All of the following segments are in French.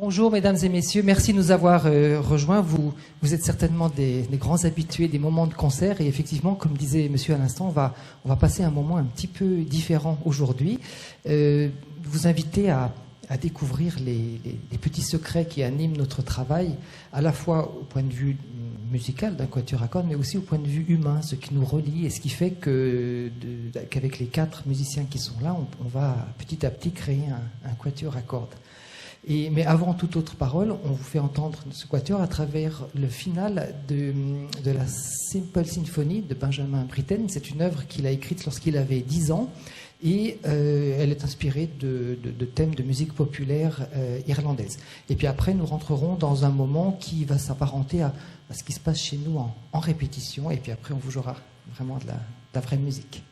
Bonjour mesdames et messieurs, merci de nous avoir rejoints. Vous êtes certainement des grands habitués des moments de concert et effectivement, comme disait monsieur à l'instant, on va passer un moment un petit peu différent aujourd'hui. Vous inviter à découvrir les petits secrets qui animent notre travail, à la fois au point de vue musical d'un quatuor à cordes, mais aussi au point de vue humain, ce qui nous relie et ce qui fait qu'avec les 4 musiciens qui sont là, on va petit à petit créer un quatuor à cordes. Mais avant toute autre parole, on vous fait entendre ce quatuor à travers le final de la Simple Symphony de Benjamin Britten. C'est une œuvre qu'il a écrite lorsqu'il avait 10 ans et elle est inspirée de thèmes de musique populaire irlandaise. Et puis après, nous rentrerons dans un moment qui va s'apparenter à ce qui se passe chez nous en répétition. Et puis après, on vous jouera vraiment de la vraie musique.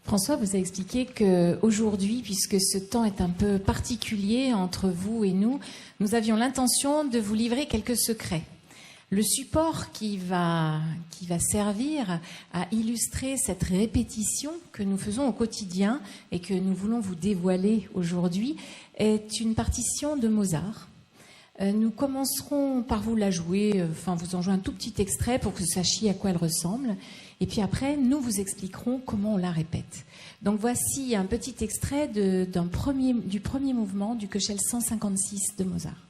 François vous a expliqué qu'aujourd'hui, puisque ce temps est un peu particulier entre vous et nous avions l'intention de vous livrer quelques secrets. Le support qui va servir à illustrer cette répétition que nous faisons au quotidien et que nous voulons vous dévoiler aujourd'hui est une partition de Mozart. Nous commencerons par vous la jouer, vous en jouer un tout petit extrait pour que vous sachiez à quoi elle ressemble. Et puis après, nous vous expliquerons comment on la répète. Donc voici un petit extrait du premier mouvement du Köchel 156 de Mozart.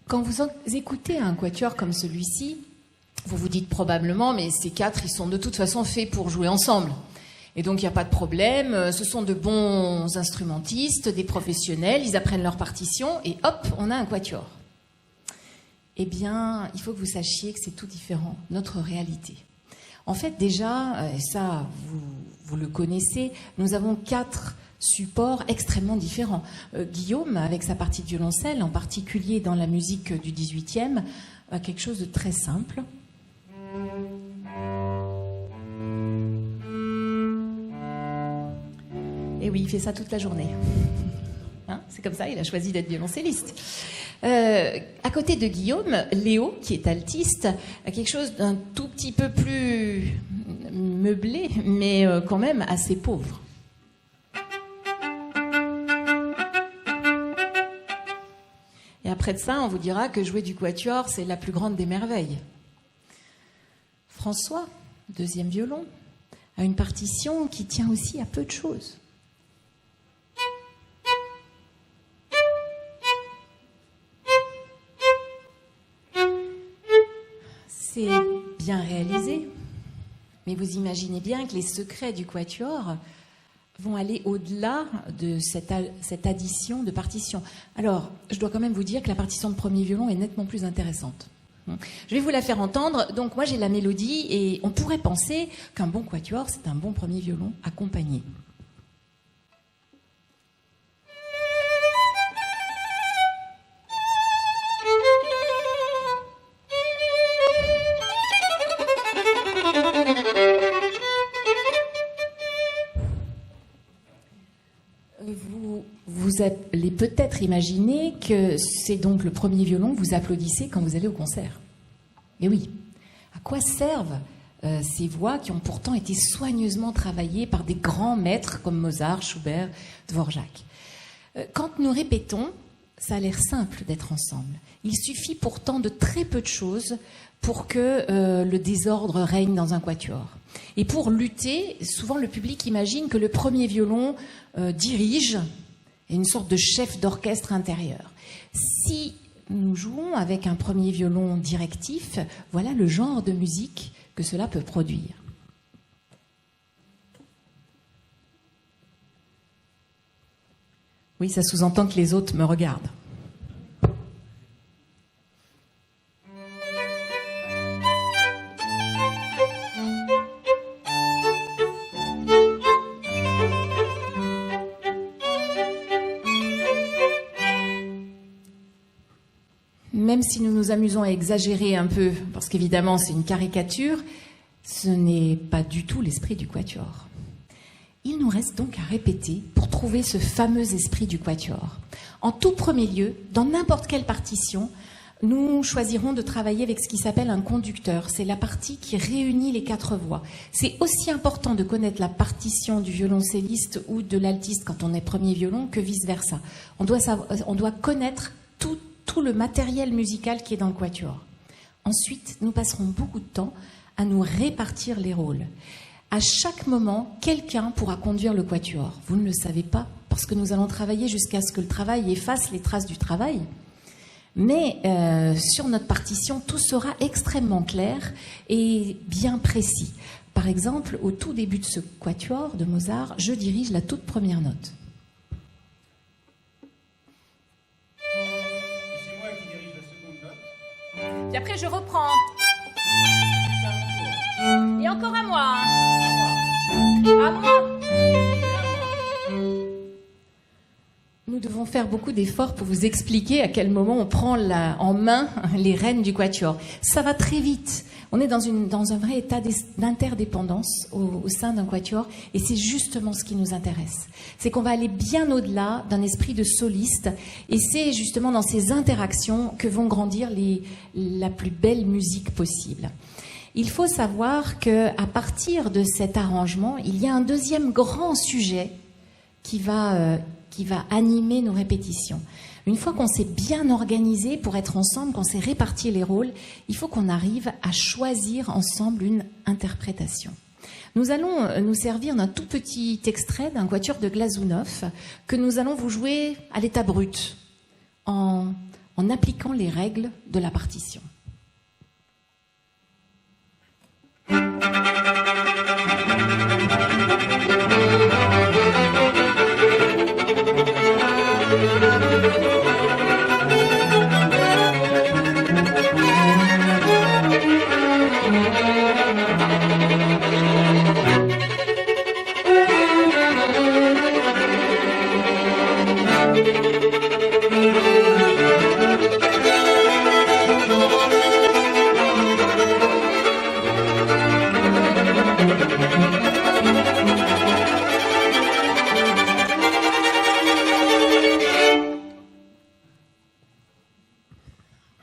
Quand vous écoutez un quatuor comme celui-ci, vous vous dites probablement, mais ces quatre, ils sont de toute façon faits pour jouer ensemble. Et donc, il n'y a pas de problème. Ce sont de bons instrumentistes, des professionnels. Ils apprennent leur partition et hop, on a un quatuor. Eh bien, il faut que vous sachiez que c'est tout différent, notre réalité. En fait, déjà, ça, vous le connaissez, nous avons 4 supports extrêmement différents. Guillaume, avec sa partie de violoncelle, en particulier dans la musique du 18e, a quelque chose de très simple. Et oui, il fait ça toute la journée. Hein, c'est comme ça, il a choisi d'être violoncelliste. À côté de Guillaume, Léo, qui est altiste, a quelque chose d'un tout petit peu plus meublé, mais quand même assez pauvre. Et après de ça, on vous dira que jouer du quatuor, c'est la plus grande des merveilles. François, 2e violon, a une partition qui tient aussi à peu de choses. C'est bien réalisé, mais vous imaginez bien que les secrets du quatuor vont aller au-delà de cette addition de partitions. Alors, je dois quand même vous dire que la partition de 1er violon est nettement plus intéressante. Je vais vous la faire entendre. Donc moi j'ai la mélodie et on pourrait penser qu'un bon quatuor, c'est un bon 1er violon accompagné. Vous allez peut-être imaginer que c'est donc le 1er violon que vous applaudissez quand vous allez au concert. Et oui, à quoi servent ces voix qui ont pourtant été soigneusement travaillées par des grands maîtres comme Mozart, Schubert, Dvorak? Quand nous répétons, ça a l'air simple d'être ensemble. Il suffit pourtant de très peu de choses pour que le désordre règne dans un quatuor. Et pour lutter, souvent le public imagine que le 1er violon dirige, est une sorte de chef d'orchestre intérieur. Si nous jouons avec un 1er violon directif, voilà le genre de musique que cela peut produire. Oui, ça sous-entend que les autres me regardent. Même si nous nous amusons à exagérer un peu, parce qu'évidemment c'est une caricature, ce n'est pas du tout l'esprit du quatuor. Il nous reste donc à répéter pour trouver ce fameux esprit du quatuor. En tout premier lieu, dans n'importe quelle partition, nous choisirons de travailler avec ce qui s'appelle un conducteur. C'est la partie qui réunit les 4 voix. C'est aussi important de connaître la partition du violoncelliste ou de l'altiste quand on est 1er violon que vice-versa. On doit connaître tout le matériel musical qui est dans le quatuor. Ensuite, nous passerons beaucoup de temps à nous répartir les rôles. À chaque moment, quelqu'un pourra conduire le quatuor. Vous ne le savez pas, parce que nous allons travailler jusqu'à ce que le travail efface les traces du travail. Mais sur notre partition, tout sera extrêmement clair et bien précis. Par exemple, au tout début de ce quatuor de Mozart, je dirige la toute première note. Puis après, je reprends. Et encore à moi. À moi. Nous devons faire beaucoup d'efforts pour vous expliquer à quel moment on prend en main les rênes du quatuor. Ça va très vite. On est dans un vrai état d'interdépendance au sein d'un quatuor, et c'est justement ce qui nous intéresse. C'est qu'on va aller bien au-delà d'un esprit de soliste, et c'est justement dans ces interactions que vont grandir la plus belle musique possible. Il faut savoir qu'à partir de cet arrangement, il y a un deuxième grand sujet qui va animer nos répétitions. Une fois qu'on s'est bien organisé pour être ensemble, qu'on s'est réparti les rôles, il faut qu'on arrive à choisir ensemble une interprétation. Nous allons nous servir d'un tout petit extrait d'un quatuor de Glazunov que nous allons vous jouer à l'état brut, en en appliquant les règles de la partition.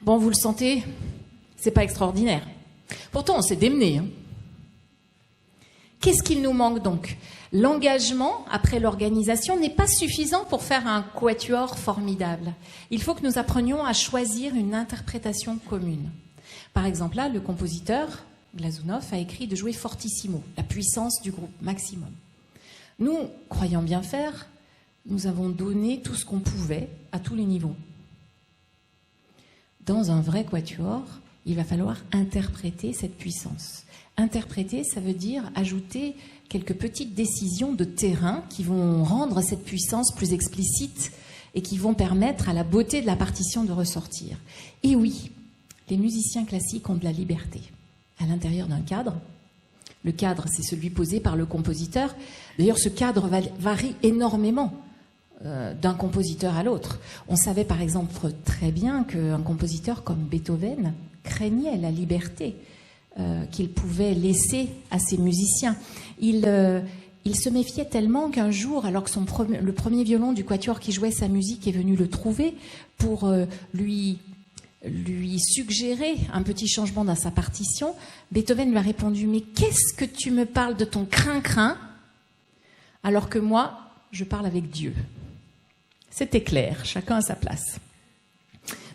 Bon, vous le sentez, c'est pas extraordinaire. Pourtant, on s'est démené. Hein. Qu'est-ce qu'il nous manque donc? L'engagement, après l'organisation, n'est pas suffisant pour faire un quatuor formidable. Il faut que nous apprenions à choisir une interprétation commune. Par exemple, là, le compositeur, Glazunov, a écrit de jouer fortissimo, la puissance du groupe, maximum. Nous, croyant bien faire, nous avons donné tout ce qu'on pouvait à tous les niveaux. Dans un vrai quatuor, il va falloir interpréter cette puissance. Interpréter, ça veut dire ajouter quelques petites décisions de terrain qui vont rendre cette puissance plus explicite et qui vont permettre à la beauté de la partition de ressortir. Et oui, les musiciens classiques ont de la liberté à l'intérieur d'un cadre. Le cadre, c'est celui posé par le compositeur. D'ailleurs, ce cadre varie énormément d'un compositeur à l'autre. On savait par exemple très bien qu'un compositeur comme Beethoven craignait la liberté qu'il pouvait laisser à ses musiciens. Il se méfiait tellement qu'un jour, alors que le premier violon du quatuor qui jouait sa musique est venu le trouver pour lui suggérer un petit changement dans sa partition, Beethoven lui a répondu « Mais qu'est-ce que tu me parles de ton crin-crin alors que moi, je parle avec Dieu ?» C'était clair, chacun à sa place.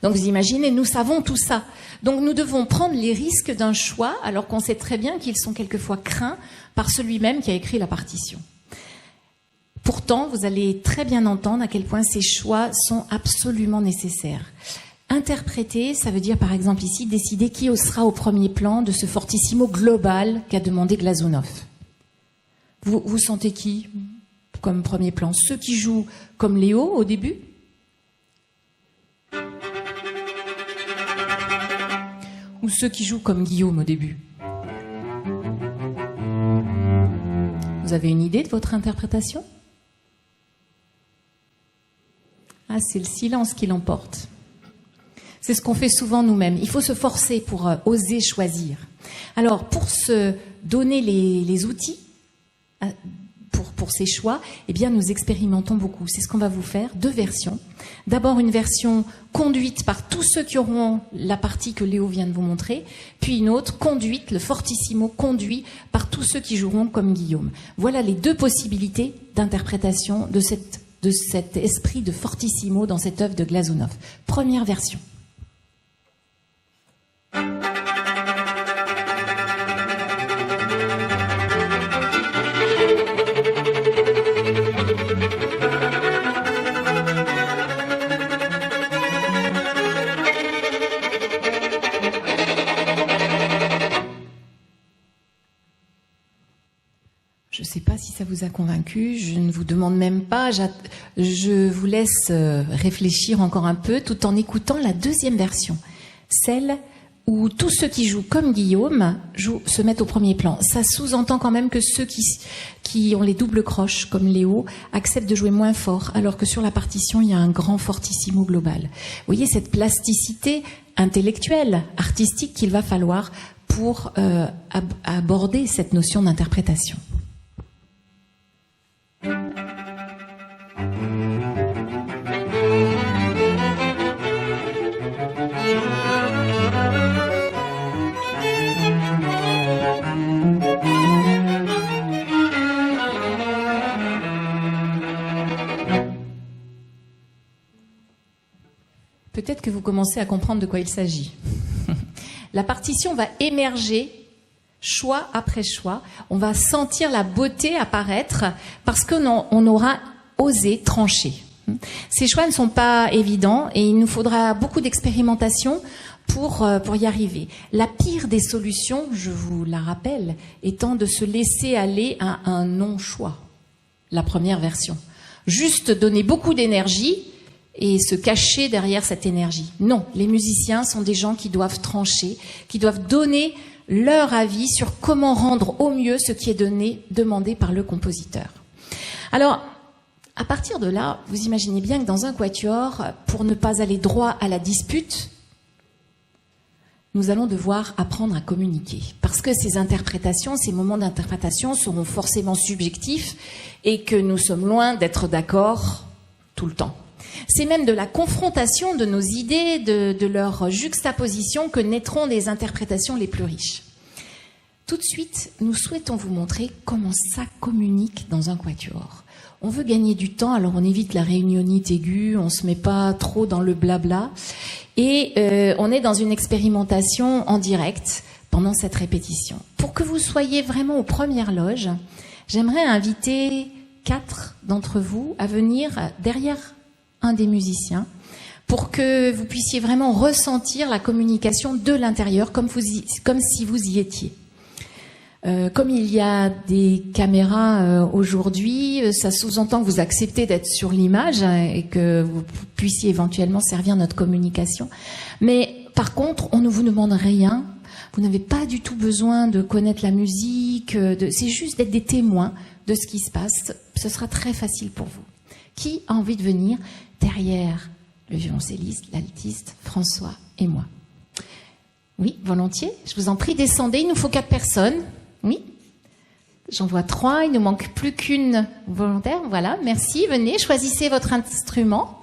Donc vous imaginez, nous savons tout ça. Donc nous devons prendre les risques d'un choix alors qu'on sait très bien qu'ils sont quelquefois craints par celui même qui a écrit la partition. Pourtant, vous allez très bien entendre à quel point ces choix sont absolument nécessaires. Interpréter, ça veut dire par exemple ici décider qui sera au premier plan de ce fortissimo global qu'a demandé Glazunov. Vous sentez qui comme premier plan? Ceux qui jouent comme Léo au début? Ou ceux qui jouent comme Guillaume au début? Vous avez une idée de votre interprétation? Ah, c'est le silence qui l'emporte. C'est ce qu'on fait souvent nous-mêmes. Il faut se forcer pour oser choisir. Alors, pour se donner les outils pour ces choix, eh bien, nous expérimentons beaucoup. C'est ce qu'on va vous faire. 2 versions. D'abord, une version conduite par tous ceux qui auront la partie que Léo vient de vous montrer, puis une autre conduite, le fortissimo conduit par tous ceux qui joueront comme Guillaume. Voilà les 2 possibilités d'interprétation de cet esprit de fortissimo dans cette œuvre de Glazunov. Première version. Je ne sais pas si ça vous a convaincu, je ne vous demande même pas, je vous laisse réfléchir encore un peu tout en écoutant la 2e version, celle où tous ceux qui jouent comme Guillaume se mettent au premier plan. Ça sous-entend quand même que ceux qui ont les doubles croches comme Léo acceptent de jouer moins fort, alors que sur la partition, il y a un grand fortissimo global. Vous voyez cette plasticité intellectuelle, artistique qu'il va falloir pour aborder cette notion d'interprétation. Peut-être que vous commencez à comprendre de quoi il s'agit. La partition va émerger choix après choix. On va sentir la beauté apparaître parce qu'on aura osé trancher. Ces choix ne sont pas évidents et il nous faudra beaucoup d'expérimentation pour y arriver. La pire des solutions, je vous la rappelle, étant de se laisser aller à un non-choix. La première version. Juste donner beaucoup d'énergie et se cacher derrière cette énergie. Non, les musiciens sont des gens qui doivent trancher, qui doivent donner leur avis sur comment rendre au mieux ce qui est demandé par le compositeur. Alors, à partir de là, vous imaginez bien que dans un quatuor, pour ne pas aller droit à la dispute, nous allons devoir apprendre à communiquer. Parce que ces interprétations, ces moments d'interprétation seront forcément subjectifs et que nous sommes loin d'être d'accord tout le temps. C'est même de la confrontation de nos idées, de leur juxtaposition que naîtront des interprétations les plus riches. Tout de suite, nous souhaitons vous montrer comment ça communique dans un quatuor. On veut gagner du temps, alors on évite la réunionnite aiguë, on se met pas trop dans le blabla, et on est dans une expérimentation en direct pendant cette répétition. Pour que vous soyez vraiment aux premières loges, j'aimerais inviter 4 d'entre vous à venir derrière un des musiciens pour que vous puissiez vraiment ressentir la communication de l'intérieur comme si vous y étiez. Comme il y a des caméras aujourd'hui, ça sous-entend que vous acceptez d'être sur l'image et que vous puissiez éventuellement servir notre communication. Mais par contre, on ne vous demande rien. Vous n'avez pas du tout besoin de connaître la musique. C'est juste d'être des témoins de ce qui se passe. Ce sera très facile pour vous. Qui a envie de venir derrière le violoncelliste, l'altiste, François et moi? Oui, volontiers. Je vous en prie, descendez. Il nous faut 4 personnes. Oui. J'en vois 3. Il ne manque plus qu'une volontaire. Voilà, merci. Venez, choisissez votre instrument.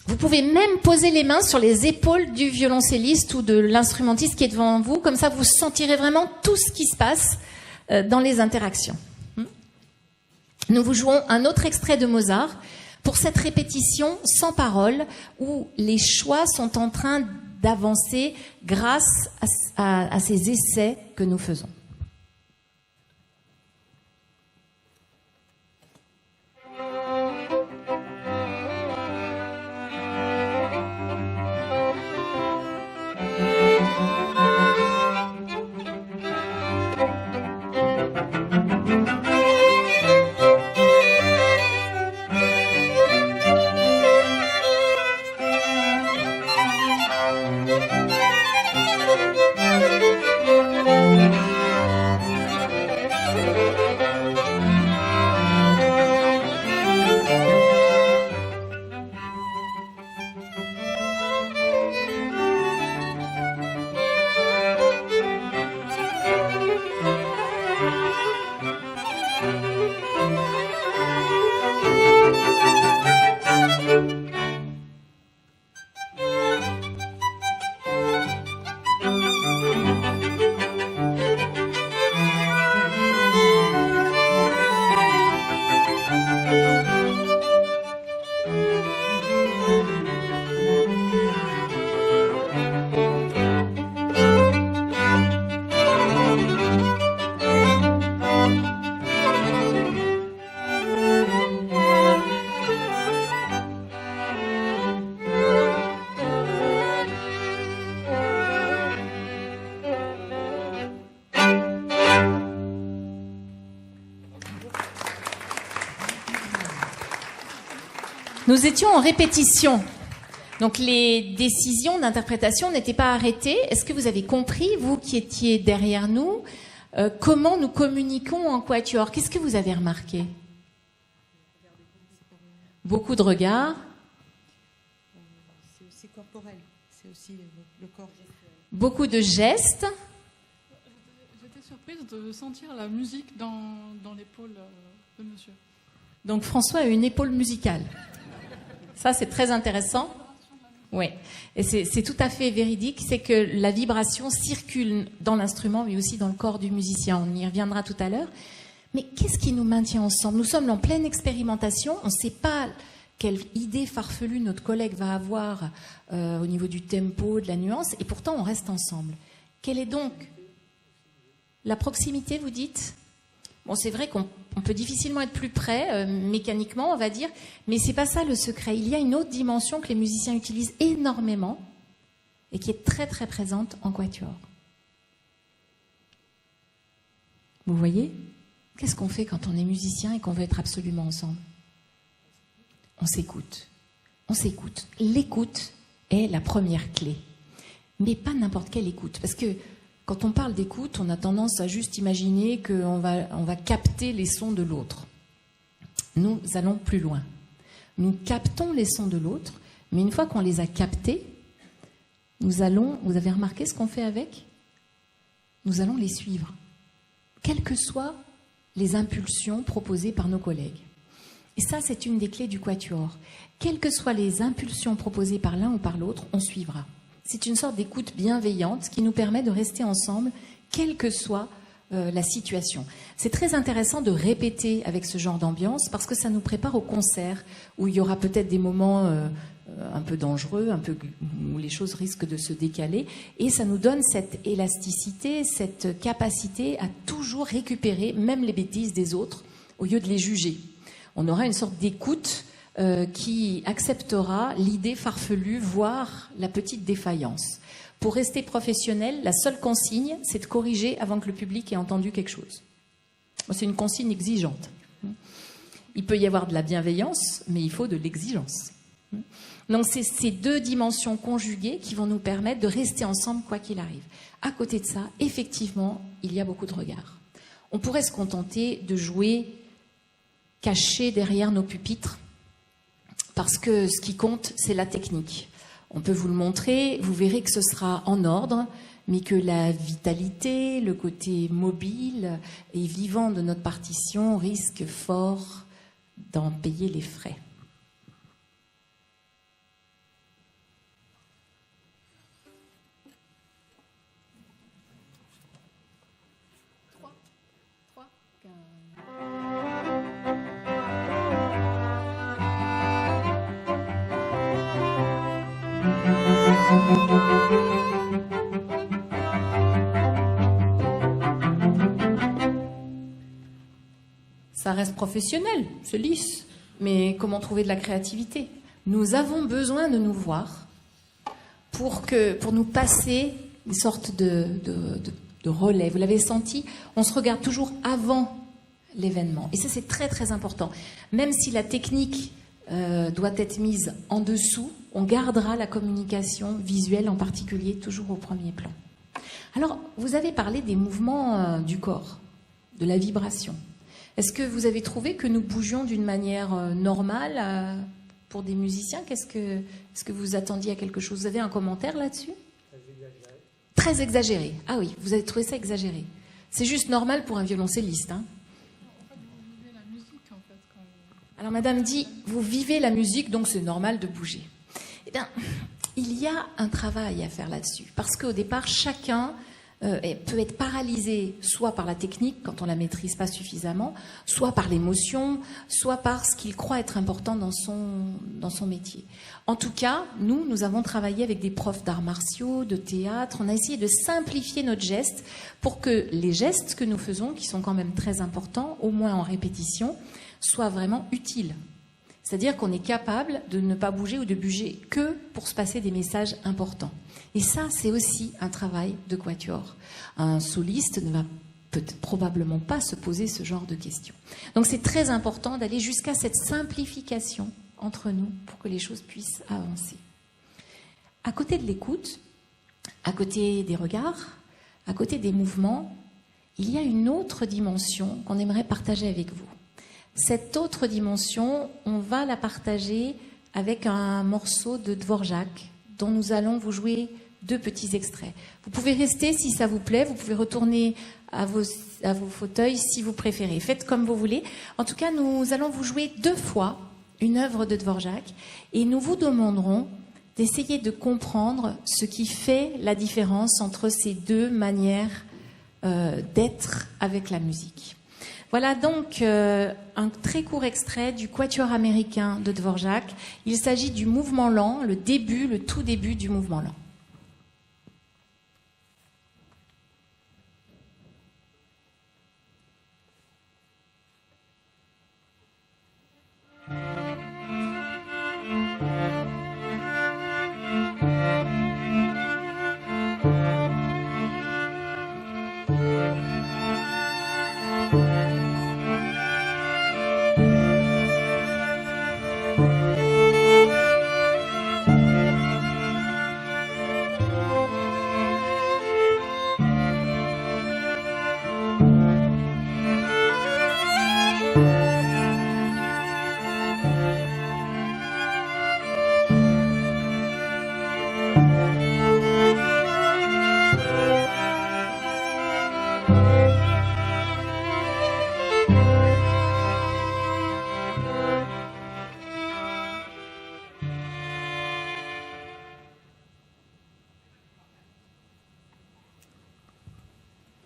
Vous pouvez même poser les mains sur les épaules du violoncelliste ou de l'instrumentiste qui est devant vous. Comme ça, vous sentirez vraiment tout ce qui se passe dans les interactions. Nous vous jouons un autre extrait de Mozart pour cette répétition sans parole où les choix sont en train d'avancer grâce à ces essais que nous faisons. Nous étions en répétition, donc les décisions d'interprétation n'étaient pas arrêtées. Est-ce que vous avez compris, vous qui étiez derrière nous, comment nous communiquons en quatuor? Qu'est-ce que vous avez remarqué? Beaucoup de regards. C'est aussi corporel, c'est aussi le corps. Beaucoup de gestes. J'étais surprise de sentir la musique dans l'épaule de monsieur. Donc François a une épaule musicale. Ça, c'est très intéressant. Oui, et c'est tout à fait véridique. C'est que la vibration circule dans l'instrument, mais aussi dans le corps du musicien. On y reviendra tout à l'heure. Mais qu'est-ce qui nous maintient ensemble? Nous sommes en pleine expérimentation. On ne sait pas quelle idée farfelue notre collègue va avoir au niveau du tempo, de la nuance, et pourtant on reste ensemble. Quelle est donc la proximité, vous dites? Bon, c'est vrai qu'on peut difficilement être plus près, mécaniquement, on va dire, mais c'est pas ça le secret. Il y a une autre dimension que les musiciens utilisent énormément et qui est très très présente en quatuor. Vous voyez ? Qu'est-ce qu'on fait quand on est musicien et qu'on veut être absolument ensemble ? On s'écoute. On s'écoute. L'écoute est la première clé. Mais pas n'importe quelle écoute. Parce que quand on parle d'écoute, on a tendance à juste imaginer qu'on va capter les sons de l'autre. Nous allons plus loin. Nous captons les sons de l'autre, mais une fois qu'on les a captés, vous avez remarqué ce qu'on fait avec ? Nous allons les suivre, quelles que soient les impulsions proposées par nos collègues. Et ça, c'est une des clés du quatuor. Quelles que soient les impulsions proposées par l'un ou par l'autre, on suivra. C'est une sorte d'écoute bienveillante qui nous permet de rester ensemble, quelle que soit la situation. C'est très intéressant de répéter avec ce genre d'ambiance parce que ça nous prépare au concert où il y aura peut-être des moments un peu dangereux, où les choses risquent de se décaler, et ça nous donne cette élasticité, cette capacité à toujours récupérer même les bêtises des autres au lieu de les juger. On aura une sorte d'écoute qui acceptera l'idée farfelue, voire la petite défaillance. Pour rester professionnel, la seule consigne, c'est de corriger avant que le public ait entendu quelque chose. C'est une consigne exigeante. Il peut y avoir de la bienveillance, mais il faut de l'exigence. Donc c'est ces deux dimensions conjuguées qui vont nous permettre de rester ensemble quoi qu'il arrive. À côté de ça, effectivement, il y a beaucoup de regards. On pourrait se contenter de jouer cachés derrière nos pupitres, parce que ce qui compte, c'est la technique. On peut vous le montrer, vous verrez que ce sera en ordre, mais que la vitalité, le côté mobile et vivant de notre partition risque fort d'en payer les frais. Ça reste professionnel, c'est lisse, mais comment trouver de la créativité ? Nous avons besoin de nous voir pour nous passer une sorte de relais. Vous l'avez senti, on se regarde toujours avant l'événement. Et ça, c'est très très important. Même si la technique doit être mise en dessous, on gardera la communication visuelle en particulier toujours au premier plan. Alors, vous avez parlé des mouvements du corps, de la vibration. Est-ce que vous avez trouvé que nous bougions d'une manière normale pour des musiciens ? Est-ce que vous attendiez à quelque chose ? Vous avez un commentaire là-dessus ? Très exagéré. Ah oui, vous avez trouvé ça exagéré. C'est juste normal pour un violoncelliste. Hein ? Vous vivez la musique, en fait. Alors, madame dit, vous vivez la musique, donc c'est normal de bouger. Eh bien, il y a un travail à faire là-dessus. Parce qu'au départ, chacun peut être paralysé soit par la technique, quand on la maîtrise pas suffisamment, soit par l'émotion, soit par ce qu'il croit être important dans son métier. En tout cas, nous avons travaillé avec des profs d'arts martiaux, de théâtre. On a essayé de simplifier notre geste pour que les gestes que nous faisons, qui sont quand même très importants, au moins en répétition, soient vraiment utiles. C'est-à-dire qu'on est capable de ne pas bouger ou de bouger que pour se passer des messages importants. Et ça, c'est aussi un travail de quatuor. Un soliste ne va probablement pas se poser ce genre de questions. Donc c'est très important d'aller jusqu'à cette simplification entre nous pour que les choses puissent avancer. À côté de l'écoute, à côté des regards, à côté des mouvements, il y a une autre dimension qu'on aimerait partager avec vous. Cette autre dimension, on va la partager avec un morceau de Dvorak dont nous allons vous jouer 2 petits extraits. Vous pouvez rester si ça vous plaît, vous pouvez retourner à vos fauteuils si vous préférez. Faites comme vous voulez. En tout cas, nous allons vous jouer 2 fois une œuvre de Dvorak et nous vous demanderons d'essayer de comprendre ce qui fait la différence entre ces 2 manières d'être avec la musique. Voilà donc un très court extrait du Quatuor américain de Dvorak. Il s'agit du mouvement lent, le tout début du mouvement lent.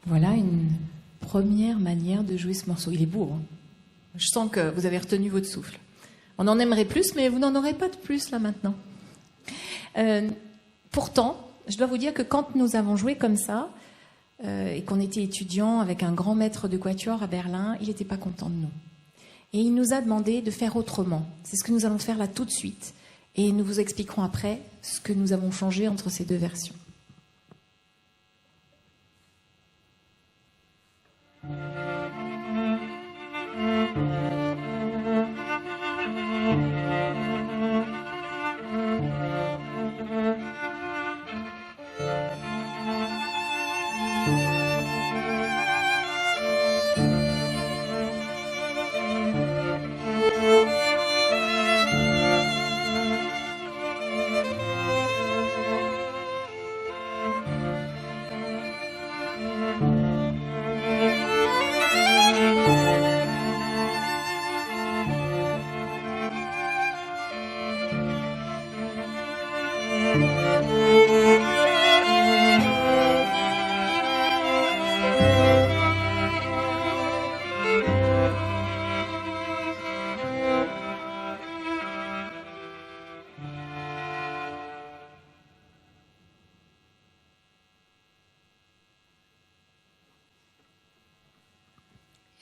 Voilà une première manière de jouer ce morceau. Il est beau, hein. Je sens que vous avez retenu votre souffle. On en aimerait plus, mais vous n'en aurez pas de plus là maintenant. Pourtant, je dois vous dire que quand nous avons joué comme ça, et qu'on était étudiants avec un grand maître de quatuor à Berlin, il n'était pas content de nous. Et il nous a demandé de faire autrement. C'est ce que nous allons faire là tout de suite. Et nous vous expliquerons après ce que nous avons changé entre ces deux versions.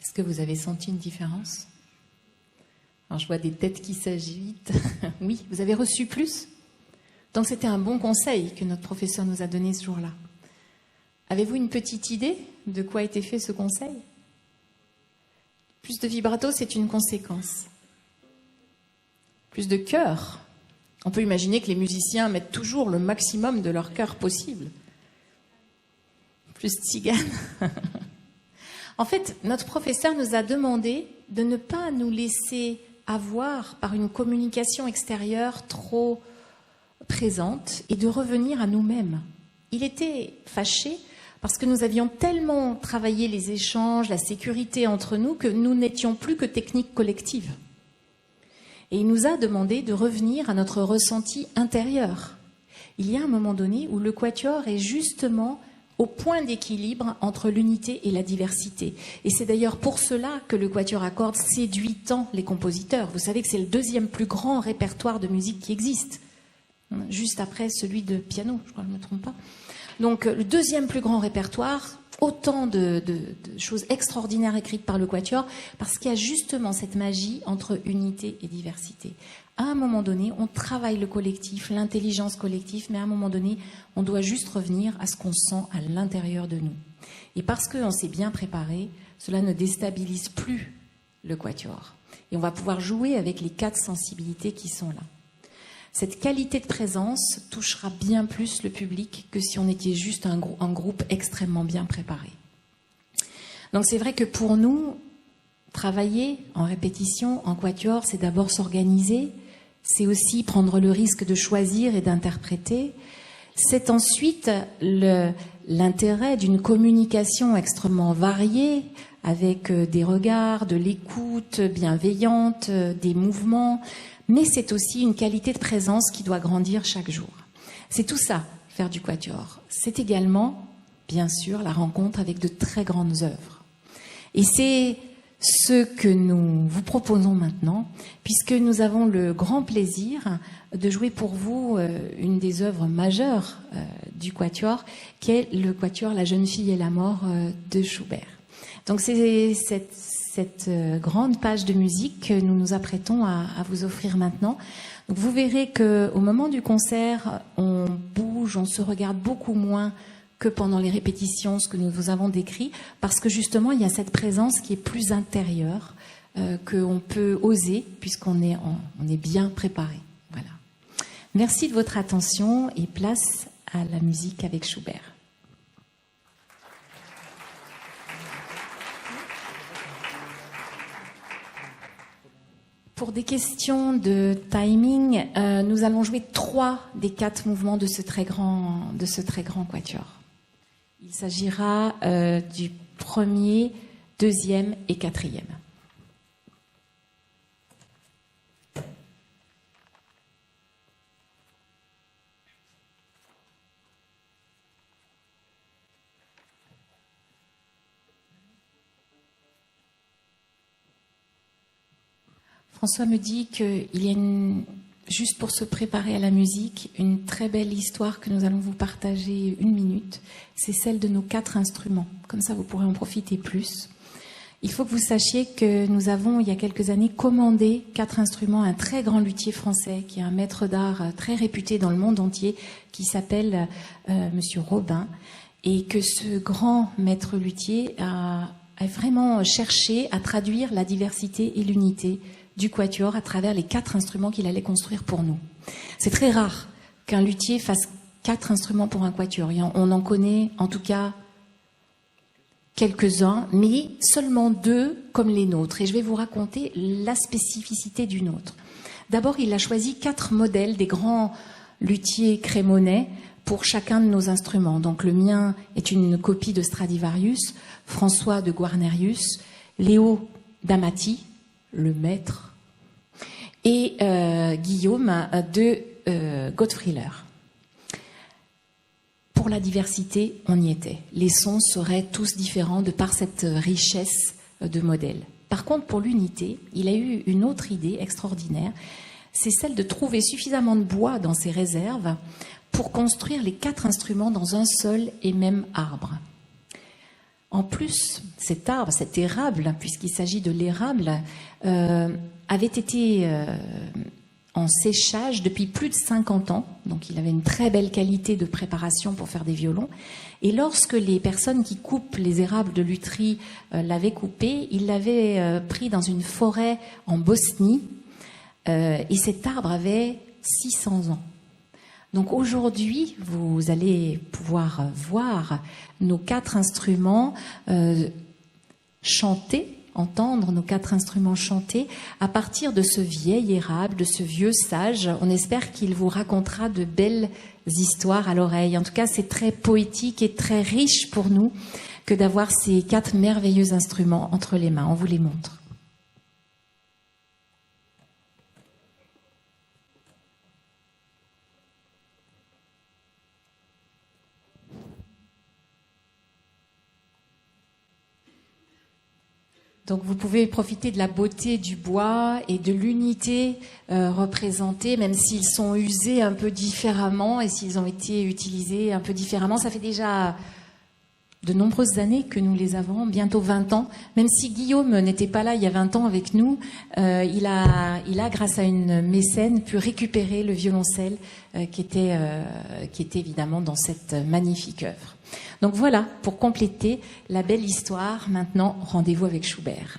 Est-ce que vous avez senti une différence? Alors, je vois des têtes qui s'agitent. Oui, vous avez reçu plus? Donc c'était un bon conseil que notre professeur nous a donné ce jour-là. Avez-vous une petite idée de quoi a été fait ce conseil? Plus de vibrato, c'est une conséquence. Plus de cœur. On peut imaginer que les musiciens mettent toujours le maximum de leur cœur possible. Plus de tzigane. En fait, notre professeur nous a demandé de ne pas nous laisser avoir par une communication extérieure trop présente et de revenir à nous-mêmes. Il était fâché parce que nous avions tellement travaillé les échanges, la sécurité entre nous, que nous n'étions plus que technique collective. Et il nous a demandé de revenir à notre ressenti intérieur. Il y a un moment donné où le quatuor est justement au point d'équilibre entre l'unité et la diversité. Et c'est d'ailleurs pour cela que le quatuor à cordes séduit tant les compositeurs. Vous savez que c'est le deuxième plus grand répertoire de musique qui existe, juste après celui de piano, je crois que je ne me trompe pas. Donc le deuxième plus grand répertoire, autant de choses extraordinaires écrites par le quatuor, parce qu'il y a justement cette magie entre unité et diversité. À un moment donné, on travaille le collectif, l'intelligence collective, mais à un moment donné, on doit juste revenir à ce qu'on sent à l'intérieur de nous. Et parce qu'on s'est bien préparé, cela ne déstabilise plus le quatuor. Et on va pouvoir jouer avec les 4 sensibilités qui sont là. Cette qualité de présence touchera bien plus le public que si on était juste un groupe extrêmement bien préparé. Donc c'est vrai que pour nous, travailler en répétition, en quatuor, c'est d'abord s'organiser, c'est aussi prendre le risque de choisir et d'interpréter. C'est ensuite l'intérêt d'une communication extrêmement variée, avec des regards, de l'écoute bienveillante, des mouvements, mais c'est aussi une qualité de présence qui doit grandir chaque jour. C'est tout ça, faire du quatuor. C'est également, bien sûr, la rencontre avec de très grandes œuvres. Et c'est ce que nous vous proposons maintenant, puisque nous avons le grand plaisir de jouer pour vous une des œuvres majeures du quatuor, qui est le quatuor La jeune fille et la mort de Schubert. Donc c'est cette grande page de musique que nous nous apprêtons à vous offrir maintenant. Donc vous verrez qu'au moment du concert, on bouge, on se regarde beaucoup moins que pendant les répétitions, ce que nous vous avons décrit, parce que justement, il y a cette présence qui est plus intérieure, qu'on peut oser, puisqu'on est, on est bien préparé. Voilà. Merci de votre attention et place à la musique avec Schubert. Pour des questions de timing, nous allons jouer 3 des 4 mouvements de ce très grand quatuor. Il s'agira du premier, deuxième et quatrième. François me dit qu'il y a juste pour se préparer à la musique, une très belle histoire que nous allons vous partager 1 minute. C'est celle de nos 4 instruments. Comme ça, vous pourrez en profiter plus. Il faut que vous sachiez que nous avons, il y a quelques années, commandé 4 instruments à un très grand luthier français, qui est un maître d'art très réputé dans le monde entier, qui s'appelle Monsieur Robin, et que ce grand maître luthier a vraiment cherché à traduire la diversité et l'unité du quatuor à travers les 4 instruments qu'il allait construire pour nous. C'est très rare qu'un luthier fasse 4 instruments pour un quatuor. On en connaît en tout cas quelques-uns, mais seulement 2 comme les nôtres. Et je vais vous raconter la spécificité du nôtre. D'abord, il a choisi 4 modèles des grands luthiers crémonais pour chacun de nos instruments. Donc le mien est une copie de Stradivarius, François de Guarnerius, Léo d'Amati, le maître, et Guillaume de Gottfrieder. Pour la diversité, on y était. Les sons seraient tous différents de par cette richesse de modèles. Par contre, pour l'unité, il a eu une autre idée extraordinaire, c'est celle de trouver suffisamment de bois dans ses réserves pour construire les 4 instruments dans un seul et même arbre. En plus, cet arbre, cet érable, puisqu'il s'agit de l'érable, avait été en séchage depuis plus de 50 ans. Donc il avait une très belle qualité de préparation pour faire des violons. Et lorsque les personnes qui coupent les érables de lutherie l'avaient coupé, ils l'avaient pris dans une forêt en Bosnie. Et cet arbre avait 600 ans. Donc aujourd'hui, vous allez pouvoir voir nos 4 instruments chanter, entendre nos 4 instruments chanter à partir de ce vieil érable, de ce vieux sage. On espère qu'il vous racontera de belles histoires à l'oreille. En tout cas, c'est très poétique et très riche pour nous que d'avoir ces 4 merveilleux instruments entre les mains. On vous les montre. Donc vous pouvez profiter de la beauté du bois et de l'unité représentée, même s'ils sont usés un peu différemment et s'ils ont été utilisés un peu différemment. Ça fait déjà de nombreuses années que nous les avons, bientôt 20 ans. Même si Guillaume n'était pas là il y a 20 ans avec nous, il a, grâce à une mécène, pu récupérer le violoncelle qui était évidemment dans cette magnifique œuvre. Donc voilà, pour compléter la belle histoire, maintenant, rendez-vous avec Schubert.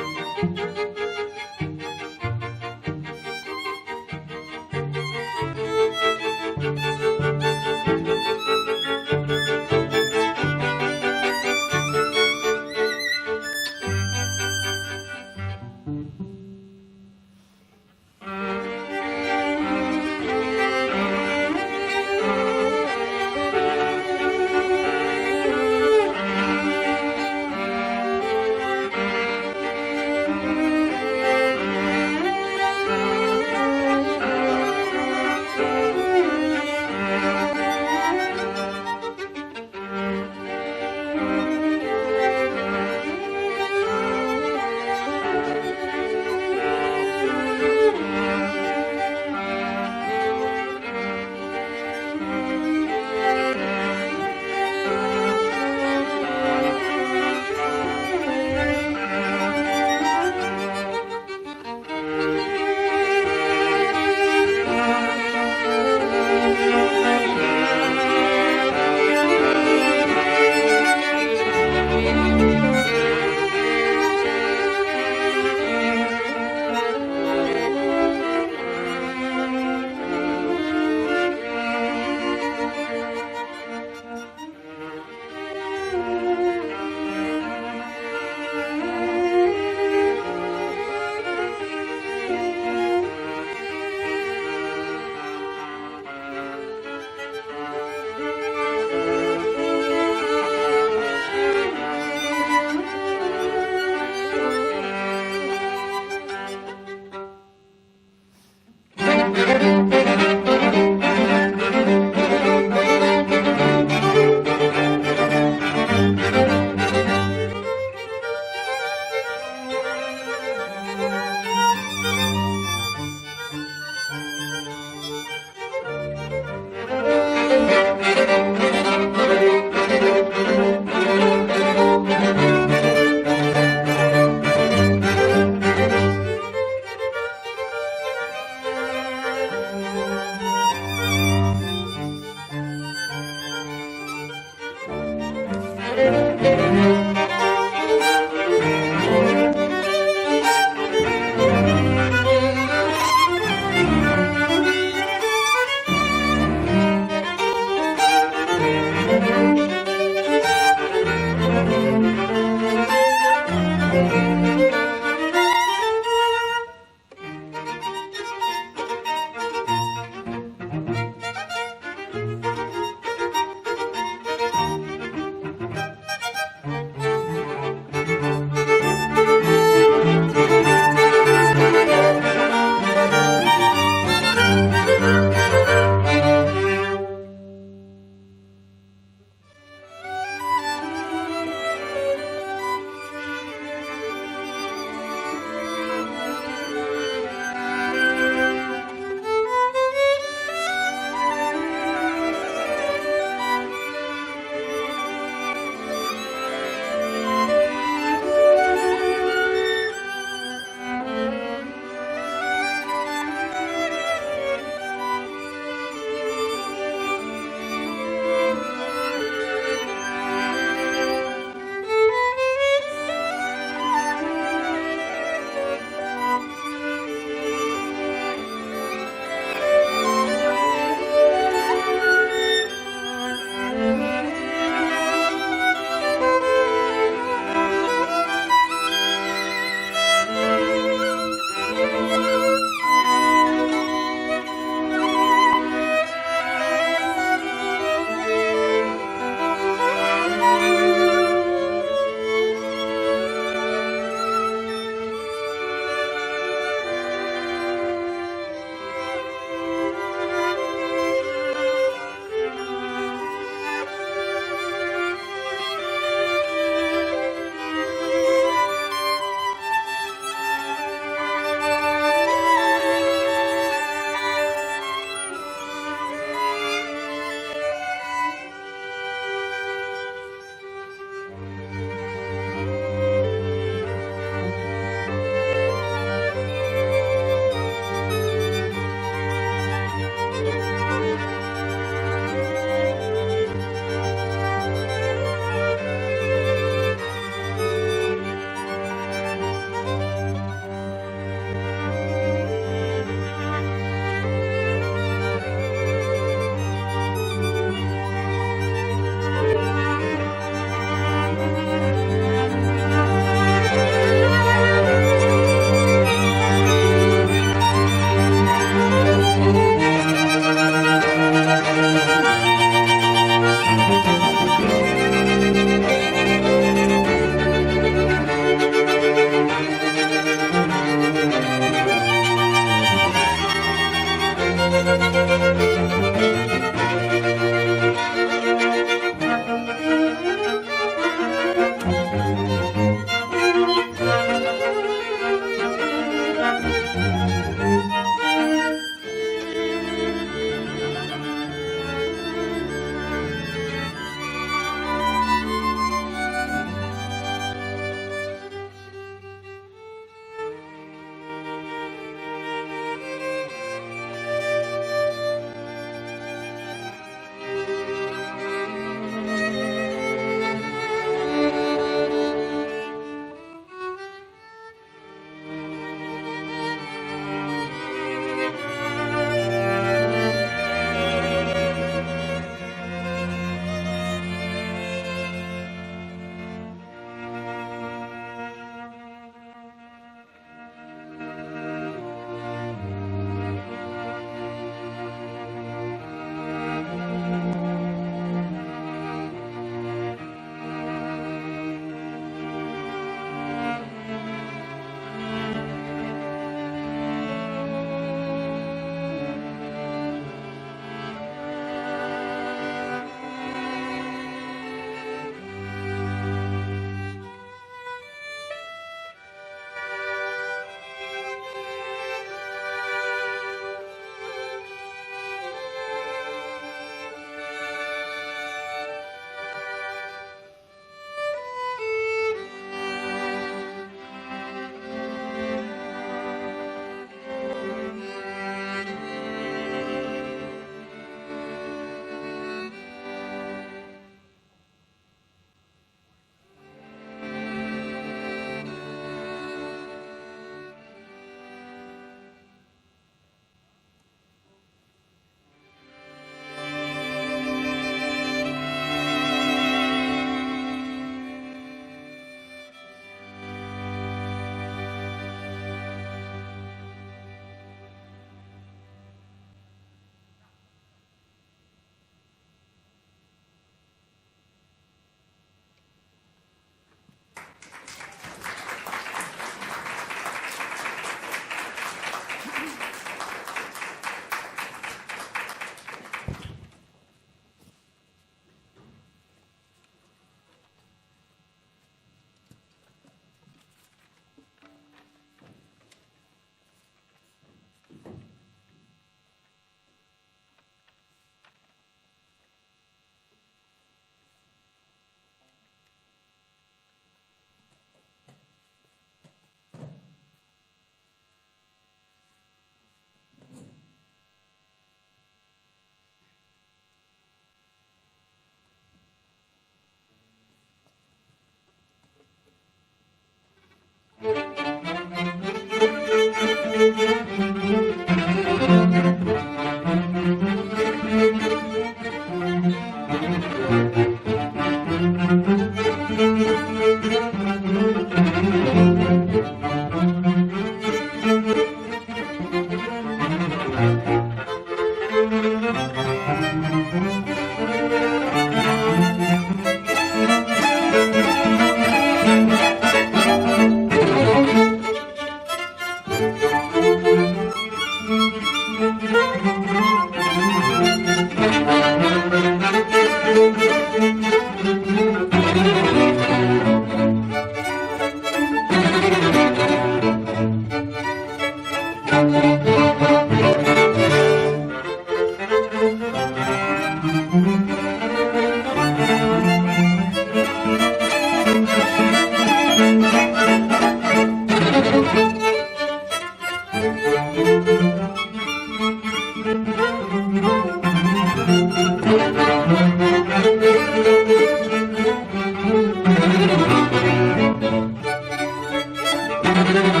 Thank you.